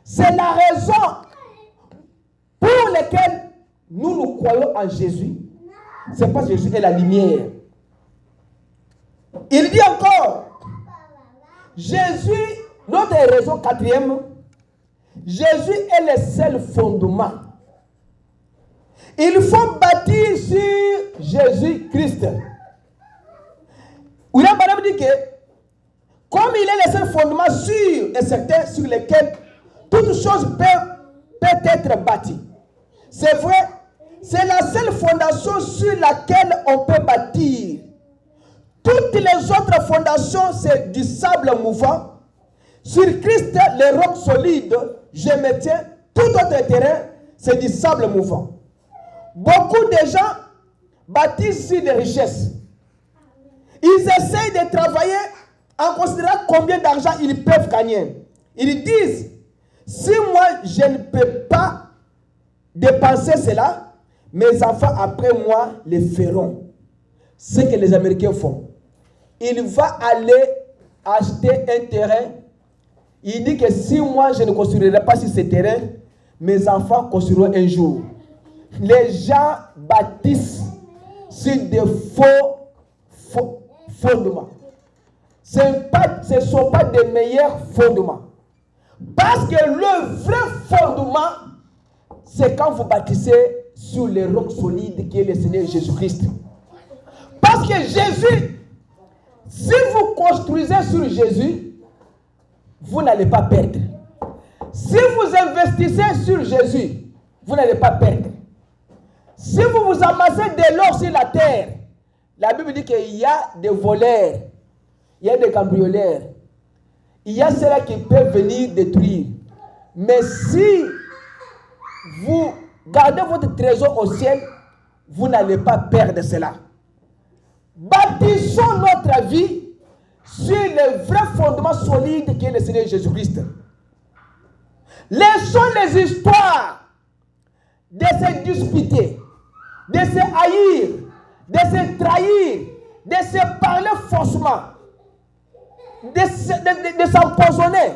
C'est la raison pour laquelle nous croyons en Jésus. C'est parce que Jésus est la lumière. Il dit encore, Jésus, notre raison quatrième, Jésus est le seul fondement. Il faut bâtir sur Jésus-Christ. William Branham dit que, comme il est le seul fondement sûr et certain sur lequel toute chose peut être bâtie. C'est vrai, c'est la seule fondation sur laquelle on peut bâtir. Toutes les autres fondations, c'est du sable mouvant. Sur Christ, le roc solide, je me tiens. Tout autre terrain, c'est du sable mouvant. Beaucoup de gens bâtissent sur des richesses. Ils essayent de travailler en considérant combien d'argent ils peuvent gagner. Ils disent, si moi je ne peux pas dépenser cela, mes enfants après moi le feront. Ce que les Américains font. Il va aller acheter un terrain. Il dit que si moi je ne construirai pas sur ce terrain, mes enfants construiront un jour. Les gens bâtissent sur des faux fondements. Ce ne sont pas des meilleurs fondements. Parce que le vrai fondement, c'est quand vous bâtissez sur le roc solide qui est le Seigneur Jésus-Christ. Parce que Jésus, si vous construisez sur Jésus, vous n'allez pas perdre. Si vous investissez sur Jésus, vous n'allez pas perdre. Si vous vous amassez de l'or sur la terre, la Bible dit qu'il y a des voleurs, il y a des cambrioleurs, il y a ceux-là qui peuvent venir détruire. Mais si vous gardez votre trésor au ciel, vous n'allez pas perdre cela. Bâtissons notre vie sur le vrai fondement solide qui est le Seigneur Jésus-Christ. Laissons les histoires de se disputer, de se haïr, de se trahir, de se parler faussement, de s'empoisonner.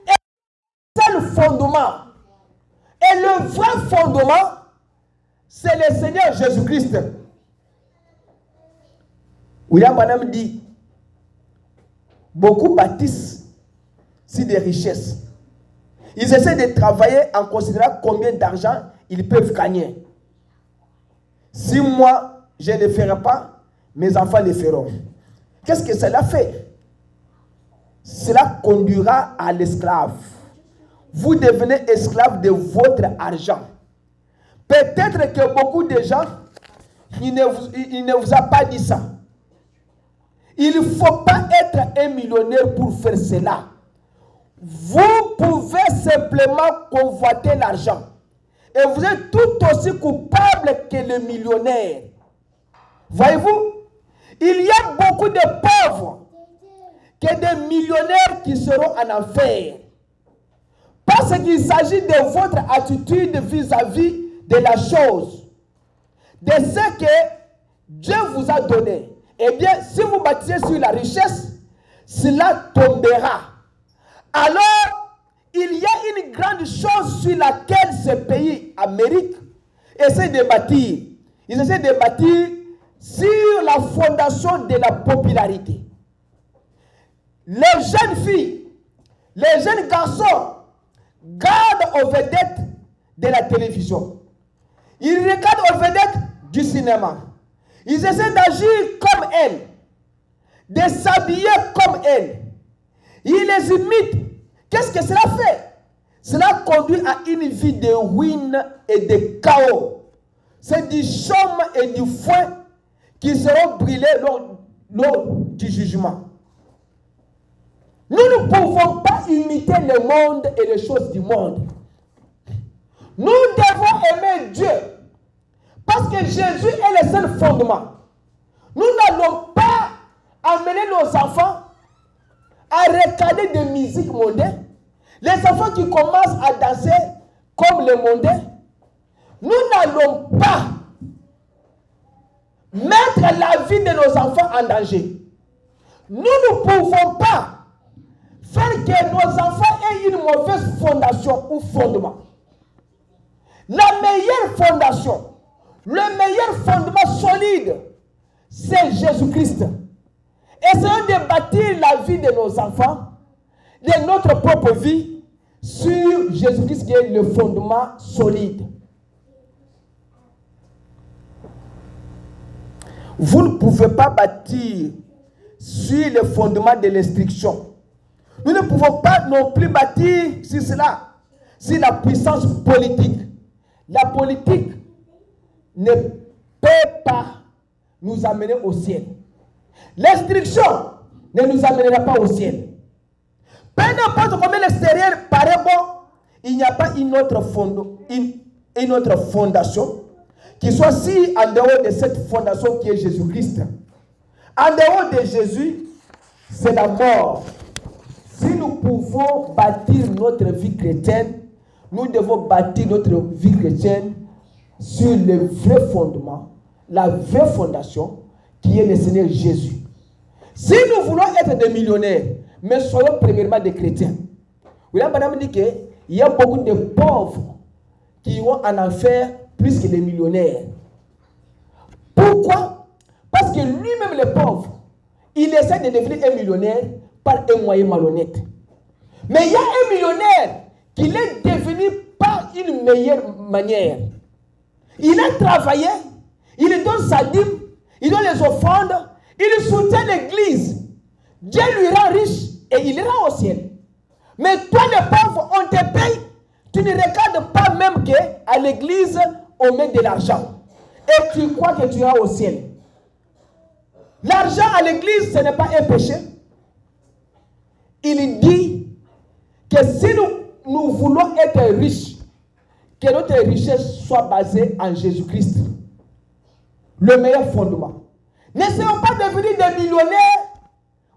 Et c'est le fondement. Et le vrai fondement, c'est le Seigneur Jésus-Christ. William Branham dit, beaucoup bâtissent sur des richesses. Ils essaient de travailler en considérant combien d'argent ils peuvent gagner. Si moi, je ne le ferai pas, mes enfants le feront. Qu'est-ce que cela fait? Cela conduira à l'esclave. Vous devenez esclave de votre argent. Peut-être que beaucoup de gens, il ne vous a pas dit ça. Il ne faut pas être un millionnaire pour faire cela. Vous pouvez simplement convoiter l'argent. Et vous êtes tout aussi coupable que le millionnaire. Voyez-vous, il y a beaucoup de pauvres que des millionnaires qui seront en enfer. Parce qu'il s'agit de votre attitude vis-à-vis de la chose, de ce que Dieu vous a donné. Eh bien, si vous bâtissez sur la richesse, cela tombera. Alors, il y a une grande chose sur laquelle ce pays, Amérique, essaie de bâtir. Ils essaient de bâtir sur la fondation de la popularité. Les jeunes filles, les jeunes garçons gardent aux vedettes de la télévision. Ils regardent aux vedettes du cinéma. Ils essaient d'agir comme elles, de s'habiller comme elles. Ils les imitent. Qu'est-ce que cela fait? Cela conduit à une vie de ruine et de chaos. C'est du chaume et du foin qui seront brûlés lors du jugement. Nous ne pouvons pas imiter le monde et les choses du monde. Nous devons aimer Dieu. Parce que Jésus est le seul fondement. Nous n'allons pas amener nos enfants à regarder des musiques mondaines. Les enfants qui commencent à danser comme les mondains. Nous n'allons pas mettre la vie de nos enfants en danger. Nous ne pouvons pas faire que nos enfants aient une mauvaise fondation ou fondement. La meilleure fondation, le meilleur fondement solide, c'est Jésus-Christ. Essayons de bâtir la vie de nos enfants, de notre propre vie, sur Jésus-Christ qui est le fondement solide. Vous ne pouvez pas bâtir sur le fondement de l'instruction. Nous ne pouvons pas non plus bâtir sur cela, sur la puissance politique. La politique ne peut pas nous amener au ciel. L'instruction ne nous amènera pas au ciel. Peu importe combien l'extérieur paraît bon, il n'y a pas une autre fondation qui soit si en dehors de cette fondation qui est Jésus-Christ. En dehors de Jésus, c'est la mort. Si nous pouvons bâtir notre vie chrétienne, nous devons bâtir notre vie chrétienne sur le vrai fondement, la vraie fondation qui est le Seigneur Jésus. Si nous voulons être des millionnaires, mais soyons premièrement des chrétiens. William Branham dit qu'il y a beaucoup de pauvres qui vont en enfer plus que des millionnaires. Pourquoi? Parce que lui-même, le pauvre, il essaie de devenir un millionnaire par un moyen malhonnête. Mais il y a un millionnaire qui l'est devenu par une meilleure manière. Il a travaillé, il donne sa dîme, il donne les offrandes, il soutient l'église. Dieu lui rend riche et il rend au ciel. Mais toi, le pauvre, on te paye. Tu ne regardes pas même qu'à l'église, on met de l'argent. Et tu crois que tu iras au ciel. L'argent à l'église, ce n'est pas un péché. Il dit que si nous voulons être riches, que notre richesse soit basée en Jésus-Christ. Le meilleur fondement. N'essayons pas de devenir des millionnaires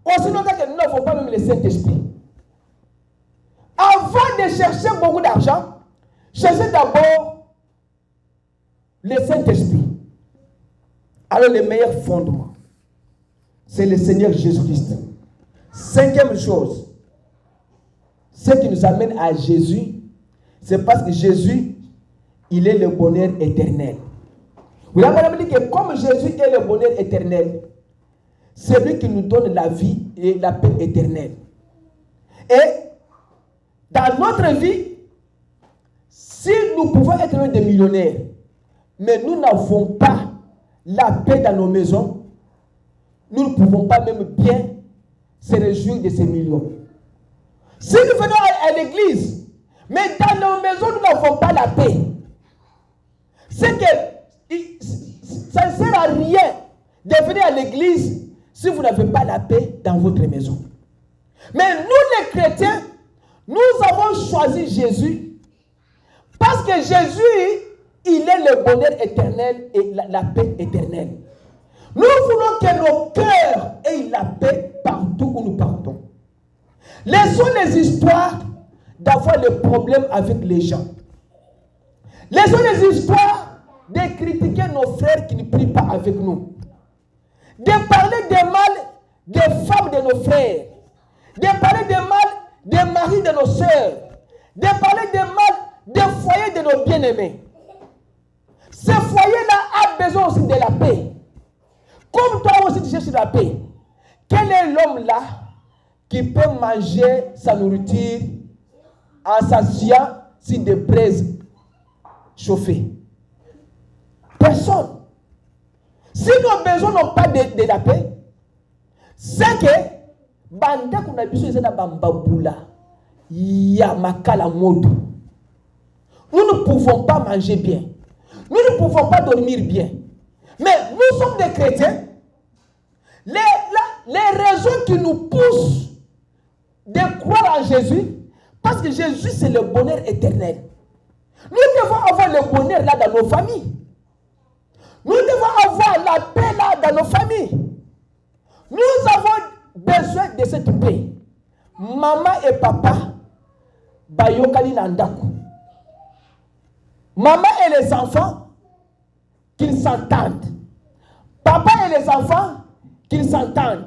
aussi longtemps que nous n'avons pas même le Saint-Esprit. Avant de chercher beaucoup d'argent, cherchez d'abord le Saint-Esprit. Alors le meilleur fondement, c'est le Seigneur Jésus-Christ. Cinquième chose, ce qui nous amène à Jésus, c'est parce que Jésus, il est le bonheur éternel. Vous avez dit que comme Jésus est le bonheur éternel, c'est lui qui nous donne la vie et la paix éternelle. Et dans notre vie, si nous pouvons être des millionnaires, mais nous n'avons pas la paix dans nos maisons, nous ne pouvons pas même bien se réjouir de ces millions. Si nous venons à l'église, mais dans nos maisons, nous n'avons pas la paix, c'est que ça ne sert à rien de venir à l'église si vous n'avez pas la paix dans votre maison. Mais nous les chrétiens, nous avons choisi Jésus parce que Jésus, il est le bonheur éternel et la paix éternelle. Nous voulons que nos cœurs aient la paix partout où nous partons. Laissons les histoires d'avoir des problèmes avec les gens. Laissons les histoires de critiquer nos frères qui ne prient pas avec nous. De parler des mal des femmes de nos frères. De parler des mal des maris de nos sœurs. De parler des mal des foyers de nos bien-aimés. Ce foyer-là a besoin aussi de la paix. Comme toi aussi tu cherches la paix. Quel est l'homme-là qui peut manger sa nourriture en s'asseyant sur des braises chauffées? Personne. Si nos besoins n'ont pas de la paix, c'est que banda qu'on a besoin de bambabula, yamakala modo. Nous ne pouvons pas manger bien. Nous ne pouvons pas dormir bien. Mais nous sommes des chrétiens. Les raisons qui nous poussent de croire en Jésus, parce que Jésus c'est le bonheur éternel. Nous devons avoir le bonheur là dans nos familles. Nous devons avoir la paix là dans nos familles. Nous avons besoin de cette paix. Maman et papa, bayokali nandaku. Maman et les enfants, qu'ils s'entendent. Papa et les enfants, qu'ils s'entendent.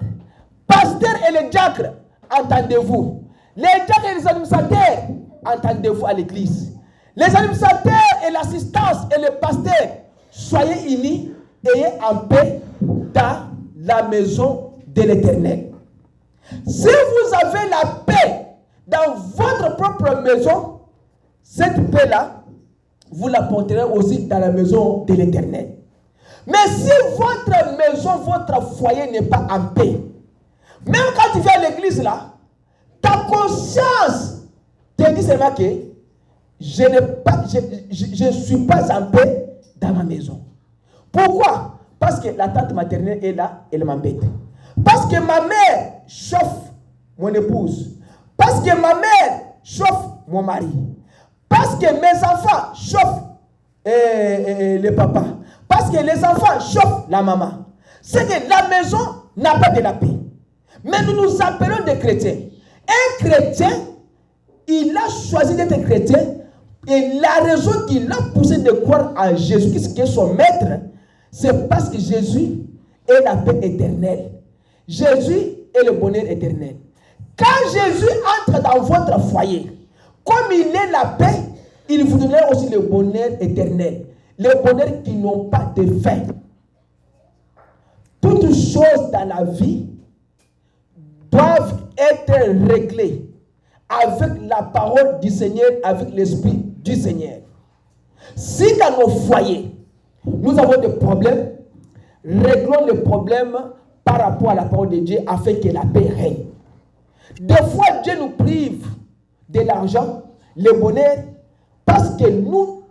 Pasteur et les diacres, entendez-vous. Les diacres et les administrateurs, entendez-vous à l'église. Les administrateurs et l'assistance et le pasteur, soyez unis, ayez en paix dans la maison de l'Éternel. Si vous avez la paix dans votre propre maison, cette paix-là, vous la porterez aussi dans la maison de l'Éternel. Mais si votre maison, votre foyer n'est pas en paix, même quand tu viens à l'église là, ta conscience te dit seulement que je ne suis pas en paix dans ma maison. Pourquoi? Parce que la tante maternelle est là, elle m'embête. Parce que ma mère chauffe mon épouse. Parce que ma mère chauffe mon mari. Parce que mes enfants chauffent le papa. Parce que les enfants chauffent la maman. C'est que la maison n'a pas de la paix. Mais nous nous appelons des chrétiens. Un chrétien, il a choisi d'être chrétien. Et la raison qui l'a poussé de croire en Jésus, qui est son maître, c'est parce que Jésus est la paix éternelle. Jésus est le bonheur éternel. Quand Jésus entre dans votre foyer, comme il est la paix, il vous donnera aussi le bonheur éternel. Le bonheur qui n'ont pas de fin. Toutes choses dans la vie doivent être réglées avec la parole du Seigneur, avec l'Esprit du Seigneur. Si dans nos foyers, nous avons des problèmes, réglons les problèmes par rapport à la parole de Dieu afin que la paix règne. Des fois, Dieu nous prive de l'argent, le bonheur, parce que nous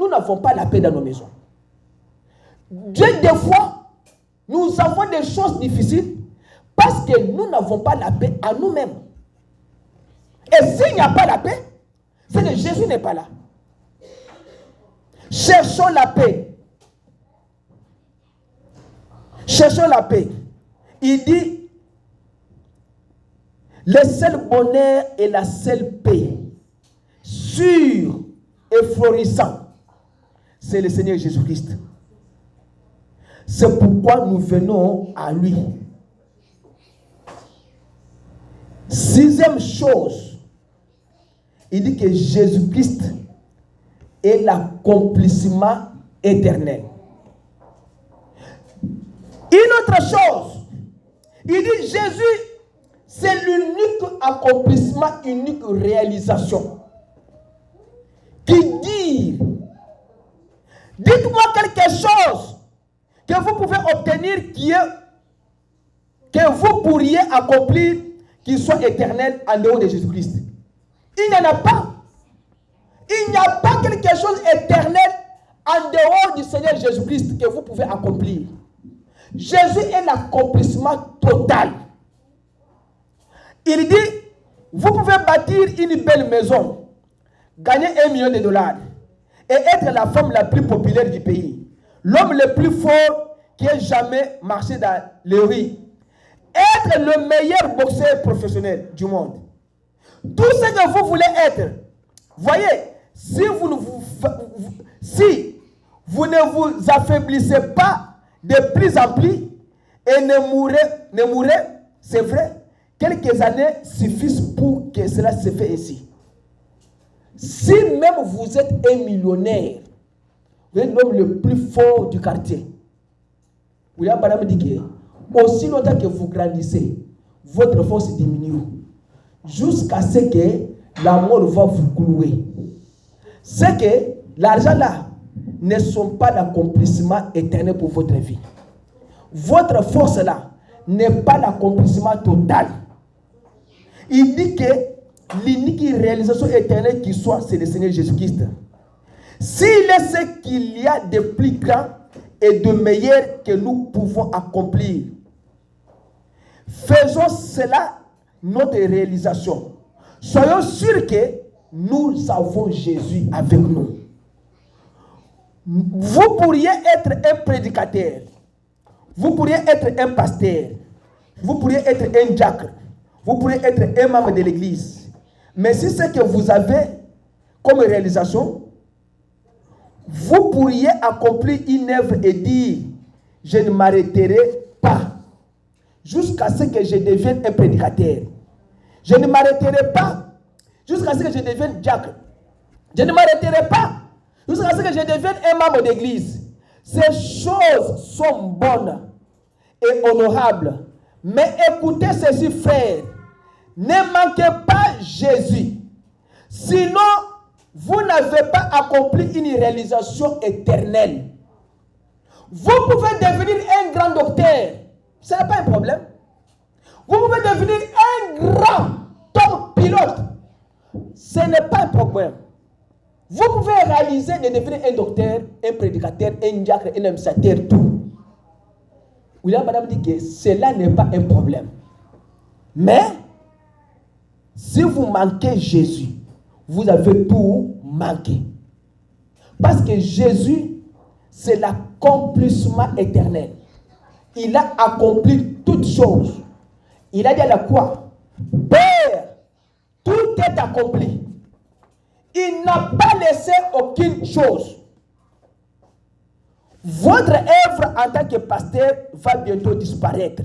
n'avons pas la paix dans nos maisons. Dieu, des fois, nous avons des choses difficiles parce que nous n'avons pas la paix à nous-mêmes. Et s'il n'y a pas la paix, c'est que Jésus n'est pas là. Cherchons la paix. Cherchons la paix. Il dit, le seul bonheur et la seule paix, sûr et florissant, c'est le Seigneur Jésus-Christ. C'est pourquoi nous venons à lui. Sixième chose, il dit que Jésus-Christ est l'accomplissement éternel. Une autre chose, il dit Jésus, c'est l'unique accomplissement, unique réalisation. Qui dit, dites-moi quelque chose que vous pouvez obtenir que vous pourriez accomplir, qui soit éternel en dehors de Jésus-Christ. Il n'y en a pas. Il n'y a pas quelque chose éternel en dehors du Seigneur Jésus-Christ que vous pouvez accomplir. Jésus est l'accomplissement total. Il dit, vous pouvez bâtir une belle maison, gagner $1 million et être la femme la plus populaire du pays, l'homme le plus fort qui ait jamais marché dans les rues, être le meilleur boxeur professionnel du monde. Tout ce que vous voulez être, voyez, si vous ne vous affaiblissez pas de plus en plus et ne mourrez, c'est vrai, quelques années suffisent pour que cela se fasse ici. Si même vous êtes un millionnaire, vous êtes l'homme le plus fort du quartier, William Branham dit que aussi longtemps que vous grandissez, votre force diminue jusqu'à ce que la mort va vous clouer. C'est que l'argent là ne sont pas l'accomplissement éternel pour votre vie. Votre force là n'est pas l'accomplissement total. Il dit que l'unique réalisation éternelle qui soit, c'est le Seigneur Jésus-Christ. S'il est ce qu'il y a de plus grand et de meilleur que nous pouvons accomplir, faisons cela notre réalisation. Soyons sûrs que nous avons Jésus avec nous. Vous pourriez être un prédicateur, vous pourriez être un pasteur, vous pourriez être un diacre, vous pourriez être un membre de l'église. Mais si c'est que vous avez comme réalisation, vous pourriez accomplir une œuvre et dire, je ne m'arrêterai pas jusqu'à ce que je devienne un prédicateur, Je ne m'arrêterai pas jusqu'à ce que je devienne diacre. Je ne m'arrêterai pas jusqu'à ce que je devienne un membre d'église. Ces choses sont bonnes et honorables. Mais écoutez ceci, frères. Ne manquez pas Jésus. Sinon, vous n'avez pas accompli une réalisation éternelle. Vous pouvez devenir un grand docteur. Ce n'est pas un problème. Vous pouvez devenir un grand top pilote. Ce n'est pas un problème. Vous pouvez réaliser de devenir un docteur, un prédicateur, un diacre, un administrateur, tout. William Madame dit que cela n'est pas un problème. Mais, si vous manquez Jésus, vous avez tout manqué. Parce que Jésus, c'est l'accomplissement éternel. Il a accompli toutes choses. Il a dit à la croix, Père, tout est accompli. Il n'a pas laissé aucune chose. Votre œuvre en tant que pasteur va bientôt disparaître.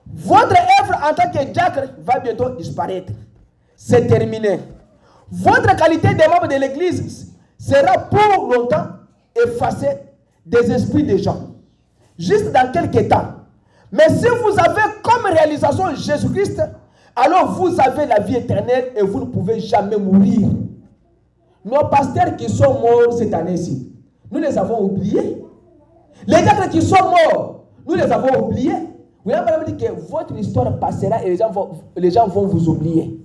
Votre œuvre en tant que diacre va bientôt disparaître. C'est terminé. Votre qualité de membre de l'église sera pour longtemps effacée des esprits des gens. Juste dans quelques temps. Mais si vous avez comme réalisation Jésus-Christ, alors vous avez la vie éternelle et vous ne pouvez jamais mourir. Nos pasteurs qui sont morts cette année-ci, nous les avons oubliés. Les diacres qui sont morts, nous les avons oubliés. Vous avez dit que votre histoire passera et les gens vont vous oublier.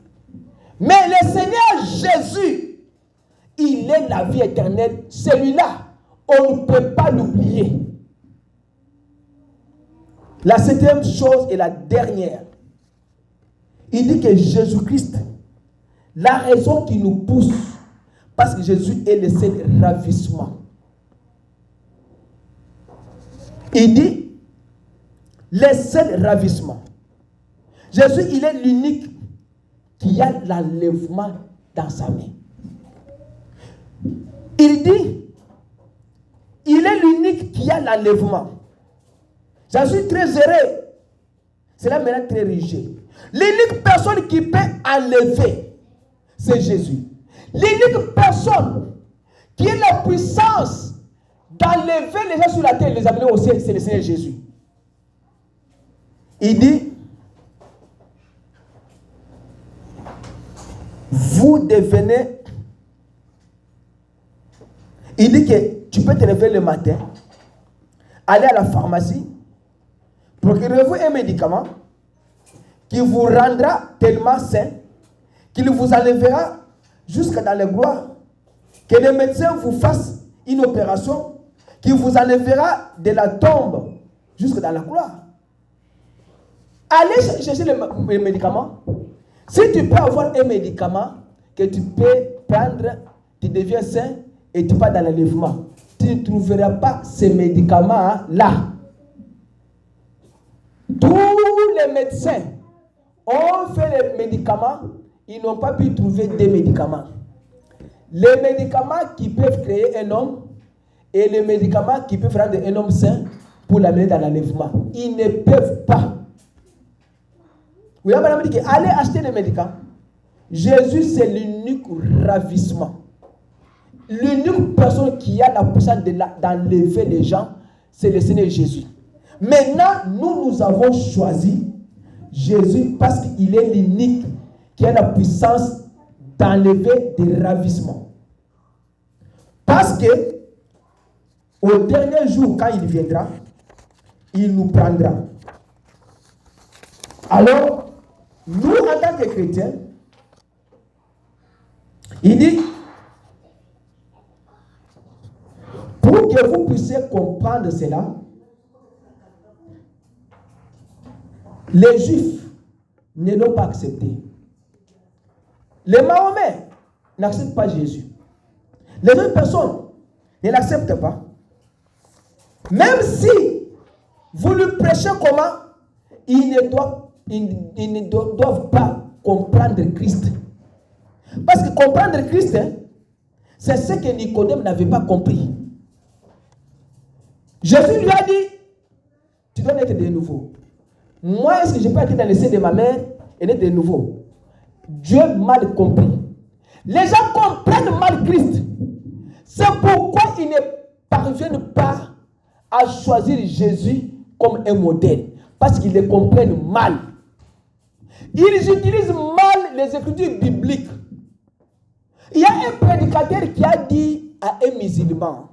Mais le Seigneur Jésus, il est la vie éternelle. Celui-là, on ne peut pas l'oublier. La septième chose et la dernière. Il dit que Jésus-Christ, la raison qui nous pousse, parce que Jésus est le seul ravissement. Il dit, le seul ravissement. Jésus, il est l'unique qui a l'enlèvement dans sa main. Il dit, il est l'unique qui a l'enlèvement. J'en suis très heureux. C'est là maintenant très rigide. L'unique personne qui peut enlever, c'est Jésus. L'unique personne qui a la puissance d'enlever les gens sur la terre et les amener au ciel, c'est le Seigneur Jésus. Il dit, vous devenez... Il dit que tu peux te lever le matin, aller à la pharmacie, procurez-vous un médicament qui vous rendra tellement sain qu'il vous enlèvera jusqu'à dans les gloires, que le médecin vous fasse une opération qui vous enlèvera de la tombe jusqu'à dans la gloire. Allez chercher le médicament. Si tu peux avoir un médicament que tu peux prendre, tu deviens sain et tu pars dans l'enlèvement, tu ne trouveras pas ces médicaments-là. Tous les médecins ont fait les médicaments, ils n'ont pas pu trouver des médicaments. Les médicaments qui peuvent créer un homme et les médicaments qui peuvent rendre un homme sain pour l'amener dans l'enlèvement, ils ne peuvent pas. Vous avez madame dit allez acheter des médicaments. Jésus, c'est l'unique ravissement. L'unique personne qui a la puissance d'enlever les gens, c'est le Seigneur Jésus. Maintenant, nous avons choisi Jésus parce qu'il est l'unique qui a la puissance d'enlever des ravissements. Parce que au dernier jour, quand il viendra, il nous prendra. Alors, nous, en tant que chrétiens, il dit, pour que vous puissiez comprendre cela, les Juifs ne l'ont pas accepté. Les Mahomet n'acceptent pas Jésus. Les autres personnes ne l'acceptent pas. Même si vous lui prêchez comment, ils ne doivent pas comprendre Christ. Parce que comprendre Christ, c'est ce que Nicodème n'avait pas compris. Jésus lui a dit, tu dois naître de nouveau. Moi, est-ce que je peux être dans le sein de ma mère est né de nouveau. Dieu mal compris. Les gens comprennent mal Christ. C'est pourquoi ils ne parviennent pas à choisir Jésus comme un modèle. Parce qu'ils le comprennent mal. Ils utilisent mal les écritures bibliques. Il y a un prédicateur qui a dit à un musulman,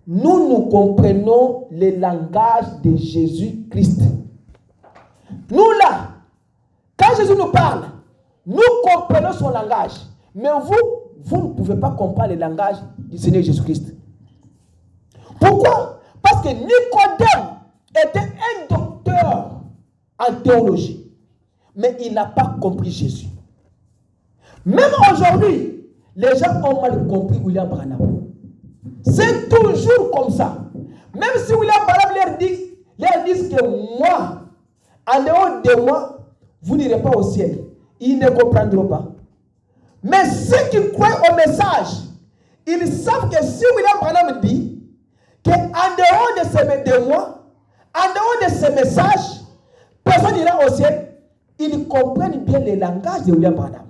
nous comprenons le langage de Jésus-Christ. Nous là, quand Jésus nous parle, nous comprenons son langage. Mais vous ne pouvez pas comprendre le langage du Seigneur Jésus-Christ. Pourquoi? Parce que Nicodème était un docteur en théologie. Mais il n'a pas compris Jésus. Même aujourd'hui, les gens ont mal compris William Branham. C'est toujours comme ça. Même si William Branham leur dit que moi, en dehors de moi, vous n'irez pas au ciel. Ils ne comprendront pas. Mais ceux qui croient au message, ils savent que si William Branham dit qu'en dehors de moi, en dehors de ce message, personne n'ira au ciel, ils comprennent bien le langage de William Branham.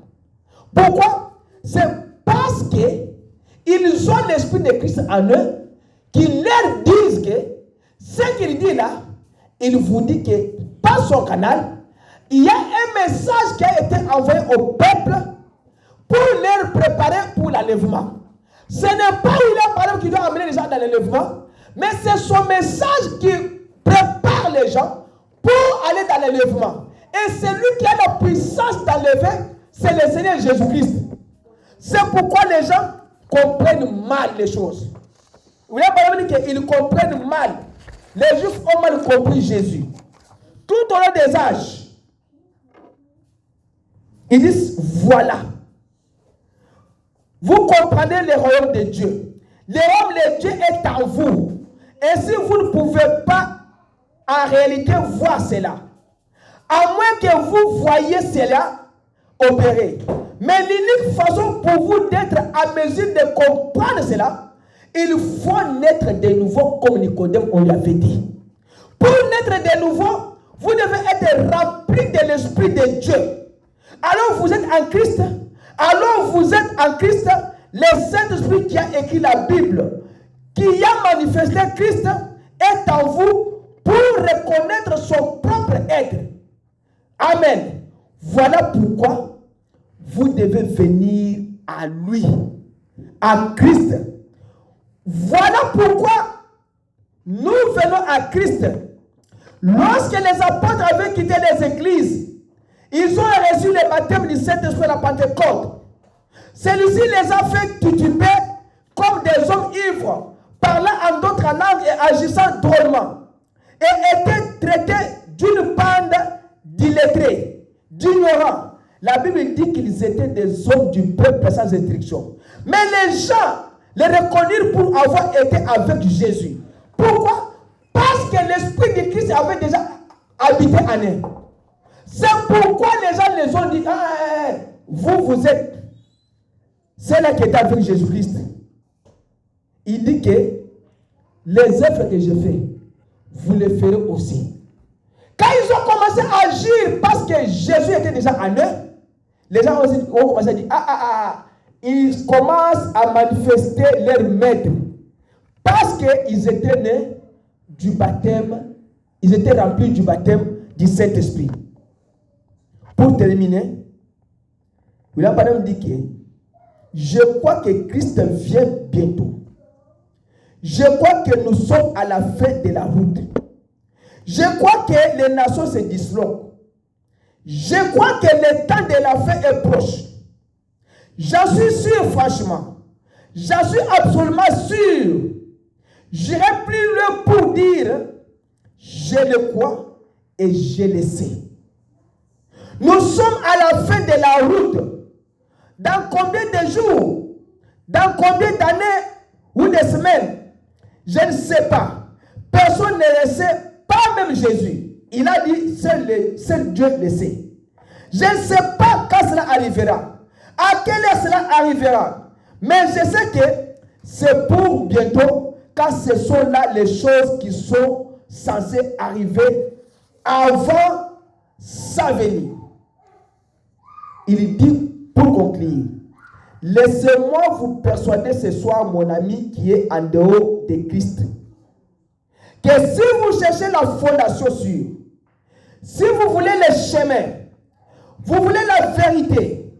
Pourquoi? C'est parce qu'ils ont l'esprit de Christ en eux, qu'ils leur disent que ce qu'il dit là, il vous dit que par son canal, il y a un message qui a été envoyé au peuple pour leur préparer pour l'enlèvement. Ce n'est pas William Branham qui doit amener les gens dans l'enlèvement, mais c'est son message qui prépare les gens pour aller dans l'enlèvement. Et celui qui a la puissance d'enlever, c'est le Seigneur Jésus-Christ. C'est pourquoi les gens comprennent mal les choses. William Branham dit qu'ils comprennent mal. Les Juifs ont mal compris Jésus. Tout au long des âges, ils disent, voilà. Vous comprenez le royaume de Dieu. Le royaume de Dieu est en vous. Et si vous ne pouvez pas en réalité voir cela, à moins que vous voyez cela opérer. Mais l'unique façon pour vous d'être à mesure de comprendre cela, il faut naître de nouveau comme Nicodème on l'avait dit. Pour naître de nouveau, vous devez être rempli de l'Esprit de Dieu. Alors vous êtes en Christ. Alors vous êtes en Christ. Le Saint-Esprit qui a écrit la Bible, qui a manifesté Christ, est en vous pour reconnaître son propre être. Amen. Voilà pourquoi vous devez venir à lui, à Christ. Voilà pourquoi nous venons à Christ. Lorsque les apôtres avaient quitté les églises, ils ont reçu le baptême du Saint-Esprit à la Pentecôte. Celui-ci les a fait tituber comme des hommes ivres, parlant en d'autres langues et agissant drôlement, et étaient traités d'une bande d'illettrés, d'ignorants. La Bible dit qu'ils étaient des hommes du peuple sans instruction. Mais les gens les reconnurent pour avoir été avec Jésus. Pourquoi? Parce que l'Esprit de Christ avait déjà habité en eux. C'est pourquoi les gens les ont dit, vous êtes ceux-là qui étaient avec Jésus-Christ. Il dit que les œuvres que je fais, vous les ferez aussi. Quand ils ont commencé à agir parce que Jésus était déjà en eux, les gens ont commencé à dire, ils commencent à manifester leur maître. Parce qu'ils étaient nés du baptême, ils étaient remplis du baptême du Saint-Esprit. Pour terminer, William Branham dit que je crois que Christ vient bientôt. Je crois que nous sommes à la fin de la route. Je crois que les nations se disloquent. Je crois que le temps de la fin est proche. J'en suis sûr, franchement. J'en suis absolument sûr. J'irai plus loin pour dire, je le crois et je le sais. Nous sommes à la fin de la route. Dans combien de jours? Dans combien d'années ou de semaines? Je ne sais pas. Personne ne le sait, pas même Jésus. Il a dit, seul Dieu le sait. Je ne sais pas quand cela arrivera. À quelle heure cela arrivera. Mais je sais que c'est pour bientôt, car ce sont là les choses qui sont censées arriver avant sa venue. il dit pour conclure, laissez-moi vous persuader ce soir, mon ami qui est en dehors de Christ, que si vous cherchez la fondation sûre, si vous voulez le chemin, vous voulez la vérité,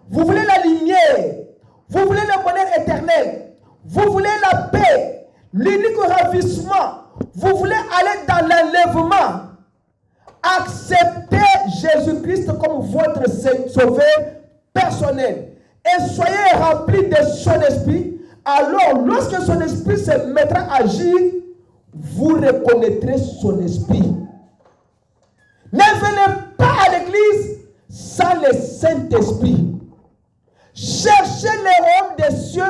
vous voulez la lumière, vous voulez le bonheur éternel, vous voulez la paix, l'unique ravissement, vous voulez aller dans l'enlèvement, acceptez Jésus-Christ comme votre sauveur personnel et soyez remplis de son esprit. Alors, lorsque son esprit se mettra à agir, vous reconnaîtrez son esprit. Ne venez pas à l'église sans le Saint-Esprit. Cherchez le royaume des cieux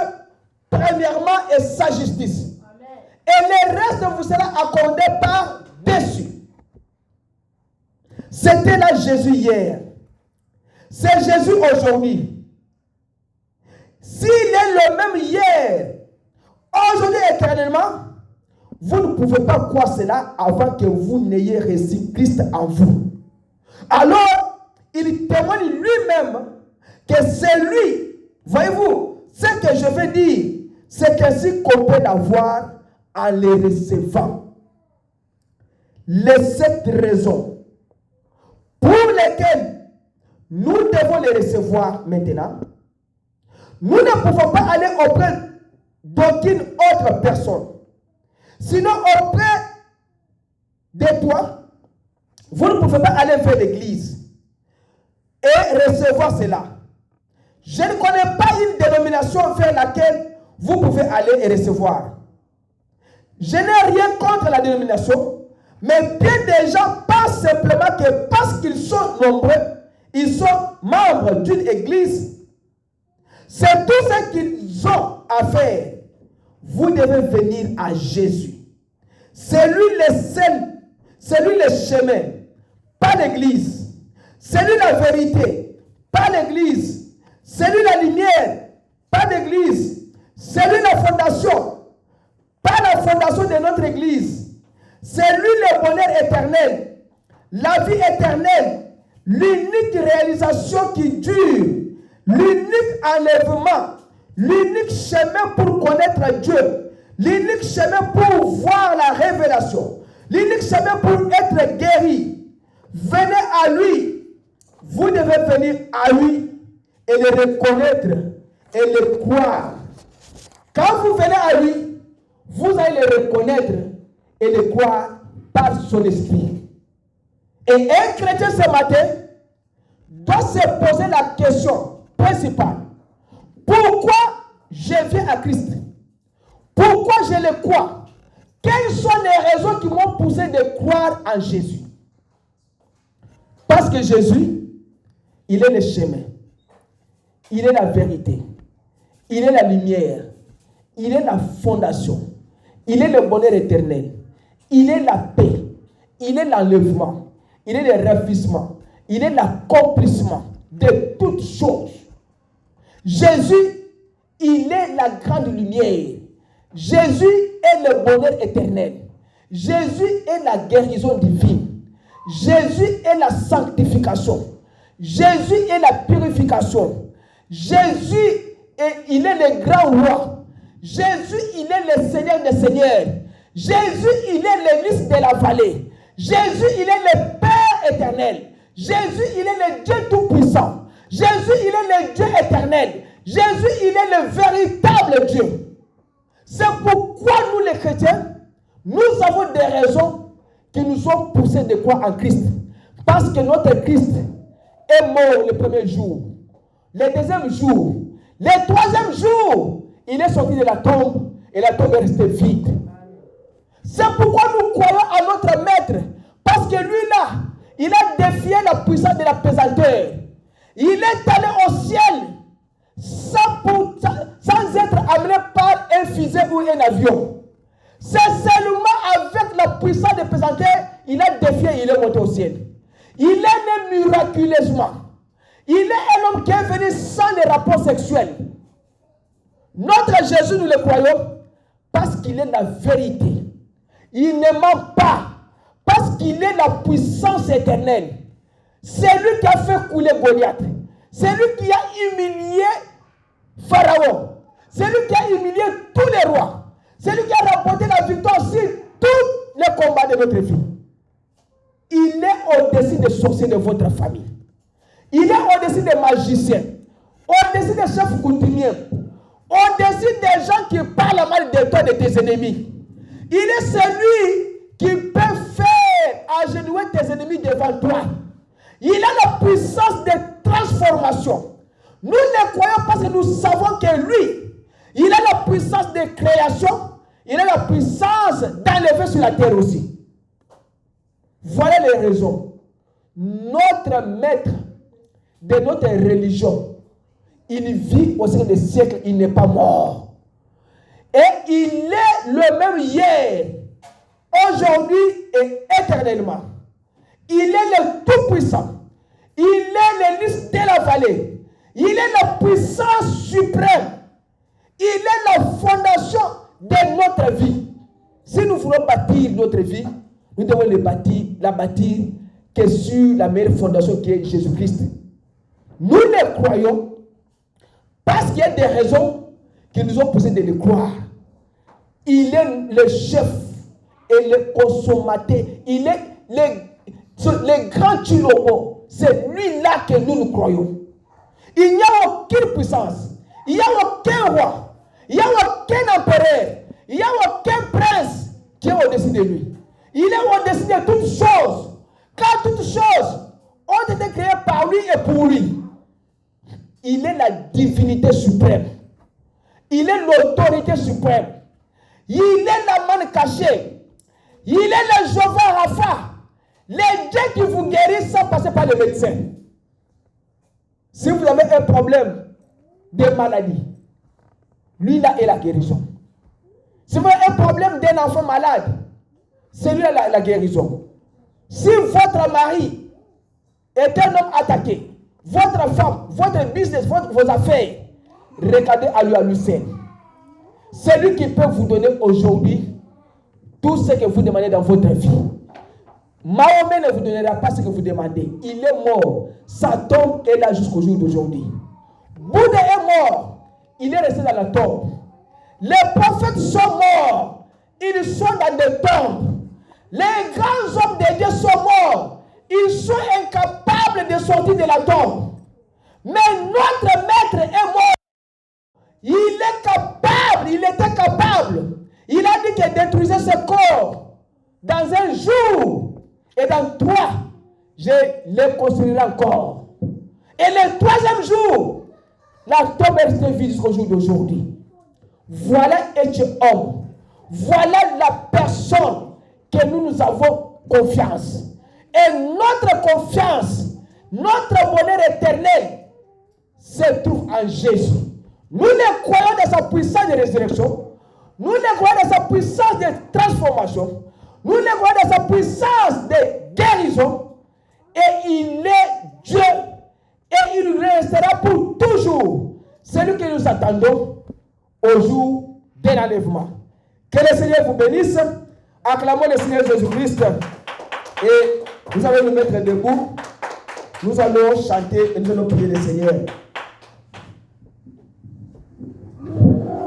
premièrement et sa justice. Amen. Et le reste vous sera accordé par-dessus. C'était là Jésus hier. C'est Jésus aujourd'hui. S'il est le même hier, aujourd'hui éternellement, vous ne pouvez pas croire cela avant que vous n'ayez reçu Christ en vous. Alors, il témoigne lui-même que c'est lui. Voyez-vous, ce que je veux dire, c'est ainsi qu'on peut l'avoir en les recevant. Les 7 raisons pour lesquelles nous devons les recevoir maintenant, nous ne pouvons pas aller auprès d'aucune autre personne. Sinon, auprès de toi, vous ne pouvez pas aller vers l'église et recevoir cela. Je ne connais pas une dénomination vers laquelle vous pouvez aller et recevoir. Je n'ai rien contre la dénomination, mais bien des gens pensent simplement que parce qu'ils sont nombreux, ils sont membres d'une église, c'est tout ce qu'ils ont à faire. Vous devez venir à Jésus. C'est lui le seul, c'est lui le chemin, pas l'église. C'est lui la vérité, pas l'église. C'est lui la lumière, pas l'église. C'est lui la fondation, pas la fondation de notre église. C'est lui le bonheur éternel, la vie éternelle, l'unique réalisation qui dure, l'unique enlèvement, l'unique chemin pour connaître Dieu, l'unique chemin pour voir la révélation, l'unique chemin pour être guéri. Venez à lui. Vous devez venir à lui et le reconnaître et le croire. Quand vous venez à lui, vous allez le reconnaître et le croire par son esprit. Et un chrétien ce matin doit se poser la question principale. Pourquoi je viens à Christ? Pourquoi je le crois? Quelles sont les raisons qui m'ont poussé de croire en Jésus? Parce que Jésus, il est le chemin. Il est la vérité. Il est la lumière. Il est la fondation. Il est le bonheur éternel. Il est la paix. Il est l'enlèvement. Il est le ravissement. Il est l'accomplissement de toutes choses. Jésus, il est la grande lumière. Jésus est le bonheur éternel. Jésus est la guérison divine. Jésus est la sanctification. Jésus est la purification. Jésus, il est le grand roi. Jésus, il est le Seigneur des Seigneurs. Jésus, il est le lys de la vallée. Jésus, il est le Père éternel. Jésus, il est le Dieu tout-puissant. Jésus, il est le Dieu éternel. Jésus, il est le véritable Dieu. C'est pourquoi nous les chrétiens, nous avons des raisons qui nous ont poussés de croire en Christ. Parce que notre Christ est mort le premier jour, le deuxième jour, le troisième jour, il est sorti de la tombe et la tombe est restée vide. C'est pourquoi nous croyons à notre maître. Parce que lui là, il a défié la puissance de la pesanteur. Il est allé au ciel sans être amené par un fusil ou un avion. C'est seulement avec la puissance de pesanteur, il a défié et il est monté au ciel. Il est né miraculeusement. Il est un homme qui est venu sans les rapports sexuels. Notre Jésus, nous le croyons parce qu'il est la vérité. Il ne ment pas parce qu'il est la puissance éternelle. C'est lui qui a fait couler Goliath. C'est lui qui a humilié Pharaon. C'est lui qui a humilié tous les rois. C'est lui qui a remporté la victoire sur tous les combats de notre vie. Il est au-dessus des sorciers de votre famille. Il est au-dessus des magiciens, au-dessus des chefs coutumiers, au-dessus des gens qui parlent mal de toi et de tes ennemis. Il est celui qui peut faire agenouiller tes ennemis devant toi. Il a la puissance de transformation. Nous ne croyons pas parce que nous savons que lui, il a la puissance de création, il a la puissance d'enlever sur la terre aussi. Voilà les raisons. Notre maître de notre religion, il vit au sein des siècles, il n'est pas mort. Et il est le même hier, aujourd'hui et éternellement. Il est le Tout-Puissant. Il est le lys de la vallée. Il est la puissance suprême. Il est la fondation de notre vie. Si nous voulons bâtir notre vie, nous devons la bâtir que sur la meilleure fondation qui est Jésus-Christ. Nous le croyons parce qu'il y a des raisons qui nous ont poussé de le croire. Il est le chef et le consommateur. Il est le grand Chilobo. C'est lui-là que nous croyons. Il n'y a aucune puissance. Il n'y a aucun roi. Il n'y a aucun empereur. Il n'y a aucun prince qui est au-dessus de lui. Il est au-dessus de toutes choses. Car toutes choses ont été créées par lui et pour lui. Il est la divinité suprême. Il est l'autorité suprême. Il est la manne cachée. Il est le Jéhovah Rapha. Les dieux qui vous guérissent sans passer par le médecin. Si vous avez un problème de maladie, lui là est la guérison. Si vous avez un problème d'un enfant malade, c'est lui là la guérison. Si votre mari est un homme attaqué, votre femme, votre business, vos affaires, regardez à lui seul. C'est lui qui peut vous donner aujourd'hui tout ce que vous demandez dans votre vie. Mahomet ne vous donnera pas ce que vous demandez. Il est mort. Sa tombe est là jusqu'au jour d'aujourd'hui. Bouddha est mort. Il est resté dans la tombe. Les prophètes sont morts. Ils sont dans des tombes. Les grands hommes de Dieu sont morts. Ils sont incapables de sortir de la tombe. Mais notre maître est mort. Il est capable. Il était capable. Il a dit qu'il détruisait ce corps dans un jour. Et dans 3, je les construirai encore. Et le 3e jour, la tombe est restée vide jusqu'au jour d'aujourd'hui. Voilà un homme. Voilà la personne que nous avons confiance. Et notre confiance, notre bonheur éternel, se trouve en Jésus. Nous les croyons dans sa puissance de résurrection. Nous les croyons dans sa puissance de transformation. Nous les croyons dans sa puissance de guérison. Et il est Dieu. Et il restera pour toujours. C'est lui que nous attendons au jour de l'enlèvement. Que le Seigneur vous bénisse. Acclamons le Seigneur Jésus-Christ. Et nous allons nous mettre debout. Nous allons chanter et nous allons prier le Seigneur.